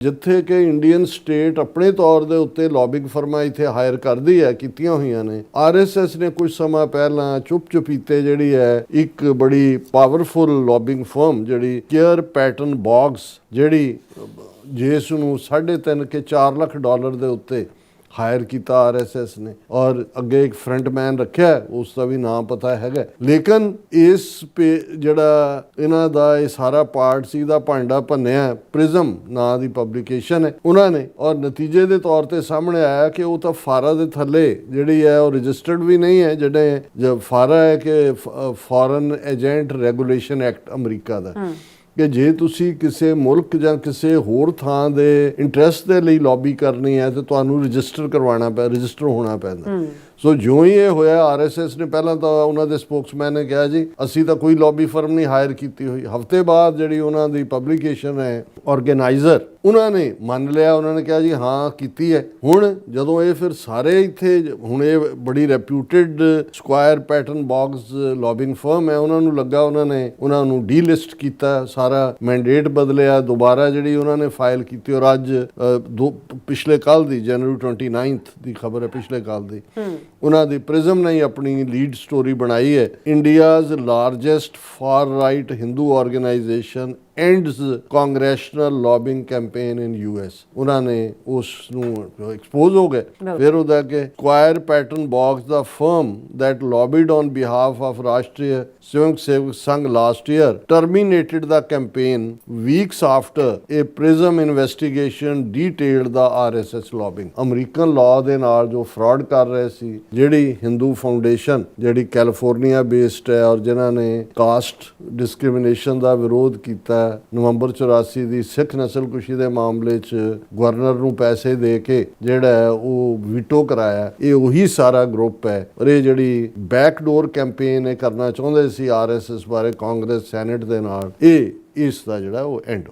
ਜਿੱਥੇ ਕਿ Indian state ਆਪਣੇ ਤੌਰ ਦੇ ਉੱਤੇ ਲੌਬਿੰਗ ਫਰਮਾਂ ਇੱਥੇ ਹਾਇਰ ਕਰਦੀ ਹੈ, ਕੀਤੀਆਂ ਹੋਈਆਂ ਨੇ। RSS ਨੇ ਕੁਝ ਸਮਾਂ ਪਹਿਲਾਂ ਚੁੱਪ-ਚੁਪੀਤੇ ਜਿਹੜੀ ਹੈ ਇੱਕ ਬੜੀ ਪਾਵਰਫੁਲ ਲੌਬਿੰਗ ਫਰਮ ਜਿਹੜੀ ਕੇਅਰ ਪੈਟਰਨ ਬੌਗਸ, ਜਿਹੜੀ ਜਿਸ ਨੂੰ 3.5 ਕੇ 4 ਲੱਖ ਡਾਲਰ ਦੇ ਉੱਤੇ ਹਾਇਰ ਕੀਤਾ RSS ਨੇ, ਔਰ ਅੱਗੇ ਇੱਕ ਫਰੰਟਮੈਨ ਰੱਖਿਆ, ਉਸ ਦਾ ਵੀ ਨਾਮ ਪਤਾ ਹੈਗਾ। ਲੇਕਿਨ ਇਸ ਜਿਹੜਾ ਇਹਨਾਂ ਦਾ ਇਹ ਸਾਰਾ ਪਾਰਟ ਸੀ ਦਾ ਭਾਂਡਾ ਭੰਨਿਆ ਪ੍ਰਿਜ਼ਮ ਨਾਂ ਦੀ ਪਬਲੀਕੇਸ਼ਨ ਹੈ ਉਹਨਾਂ ਨੇ, ਔਰ ਨਤੀਜੇ ਦੇ ਤੌਰ ਤੇ ਸਾਹਮਣੇ ਆਇਆ ਕਿ ਉਹ ਤਾਂ ਫਾਰਾ ਦੇ ਥੱਲੇ ਜਿਹੜੀ ਹੈ ਉਹ ਰਜਿਸਟਰਡ ਵੀ ਨਹੀਂ ਹੈ। ਜਿਹੜੇ ਫਾਰਾ ਹੈ ਕਿ foreign agent regulation act America ਦਾ, ਕਿ ਜੇ ਤੁਸੀਂ ਕਿਸੇ ਮੁਲਕ ਜਾਂ ਕਿਸੇ ਹੋਰ ਥਾਂ ਦੇ ਇੰਟਰਸਟ ਦੇ ਲਈ ਲੌਬੀ ਕਰਨੀ ਹੈ ਤਾਂ ਤੁਹਾਨੂੰ ਰਜਿਸਟਰ ਹੋਣਾ ਪੈਂਦਾ। ਸੋ ਜਿਉਂ ਹੀ ਇਹ ਹੋਇਆ, RSS ਨੇ ਪਹਿਲਾਂ ਤਾਂ ਉਹਨਾਂ ਦੇ ਸਪੋਕਸਮੈਨ ਨੇ ਕਿਹਾ ਜੀ ਅਸੀਂ ਤਾਂ ਕੋਈ ਲੌਬੀ ਫਰਮ ਨਹੀਂ ਹਾਇਰ ਕੀਤੀ ਹੋਈ। ਹਫ਼ਤੇ ਬਾਅਦ ਜਿਹੜੀ ਉਹਨਾਂ ਦੀ ਪਬਲੀਕੇਸ਼ਨ ਹੈ ਆਰਗੇਨਾਈਜ਼ਰ, ਉਹਨਾਂ ਨੇ ਮੰਨ ਲਿਆ, ਉਹਨਾਂ ਨੇ ਕਿਹਾ ਜੀ ਹਾਂ ਕੀਤੀ ਹੈ। ਹੁਣ ਜਦੋਂ ਇਹ ਫਿਰ ਸਾਰੇ ਇੱਥੇ ਹੁਣ ਇਹ ਬੜੀ ਰੈਪਿਊਟਡ ਸਕੁਆਇਰ ਪੈਟਰਨ ਬੌਗਸ ਲੌਬਿੰਗ ਫਰਮ ਹੈ, ਉਹਨਾਂ ਨੂੰ ਲੱਗਾ ਉਹਨਾਂ ਨੂੰ ਡੀਲਿਸਟ ਕੀਤਾ, ਸਾਰਾ ਮੈਂਡੇਟ ਬਦਲਿਆ, ਦੁਬਾਰਾ ਜਿਹੜੀ ਉਹਨਾਂ ਨੇ ਫਾਈਲ ਕੀਤੀ। ਔਰ ਅੱਜ ਪਿਛਲੇ ਕੱਲ੍ਹ ਦੀ ਜਨਵਰੀ 29 ਦੀ ਖਬਰ ਹੈ, ਪਿਛਲੇ ਕੱਲ੍ਹ ਦੀ, ਉਹਨਾਂ ਦੀ ਪ੍ਰਿਜ਼ਮ ਨੇ ਆਪਣੀ ਲੀਡ ਸਟੋਰੀ ਬਣਾਈ ਹੈ, India's largest far right Hindu organization ends congressional lobbying campaign in US। ਉਹਨਾਂ ਨੇ ਉਸ ਨੂੰ ਐਕਸਪੋਜ਼ ਹੋ ਗਏ। ਫਿਰ ਉਹਦਾ ਕਿ ਸਕੁਆਇਰ ਪੈਟਰਨ ਬੌਗਸ ਦਾ firm that lobbied on behalf of Rashtriya Swayamsevak Sangh last year terminated the campaign weeks after a PRISM investigation detailed the RSS lobbying। American law ਦੇ ਨਾਲ ਜੋ ਫਰਾਡ ਕਰ ਰਹੇ ਸੀ, ਜਿਹੜੀ ਹਿੰਦੂ ਫਾਊਂਡੇਸ਼ਨ ਜਿਹੜੀ ਕੈਲੀਫੋਰਨੀਆ ਬੇਸਡ ਹੈ ਔਰ ਜਿਨ੍ਹਾਂ ਨੇ ਕਾਸਟ ਡਿਸਕ੍ਰਿਮੀਨੇਸ਼ਨ ਦਾ ਵਿਰੋਧ ਕੀਤਾ, ਨਵੰਬਰ 84 ਦੀ ਸਿੱਖ ਨਸਲਕੁਸ਼ੀ ਦੇ ਮਾਮਲੇ 'ਚ ਗਵਰਨਰ ਨੂੰ ਪੈਸੇ ਦੇ ਕੇ ਜਿਹੜਾ ਉਹ ਵੀਟੋ ਕਰਾਇਆ, ਇਹ ਉਹੀ ਸਾਰਾ ਗਰੁੱਪ ਹੈ। ਔਰ ਇਹ ਜਿਹੜੀ ਬੈਕਡੋਰ ਕੈਂਪੇਨ ਇਹ ਕਰਨਾ ਚਾਹੁੰਦੇ ਸੀ RSS ਬਾਰੇ ਕਾਂਗਰਸ ਸੈਨੇਟ ਦੇ ਨਾਲ, ਇਹ ਇਸ ਦਾ ਜਿਹੜਾ ਉਹ ਐਂਡ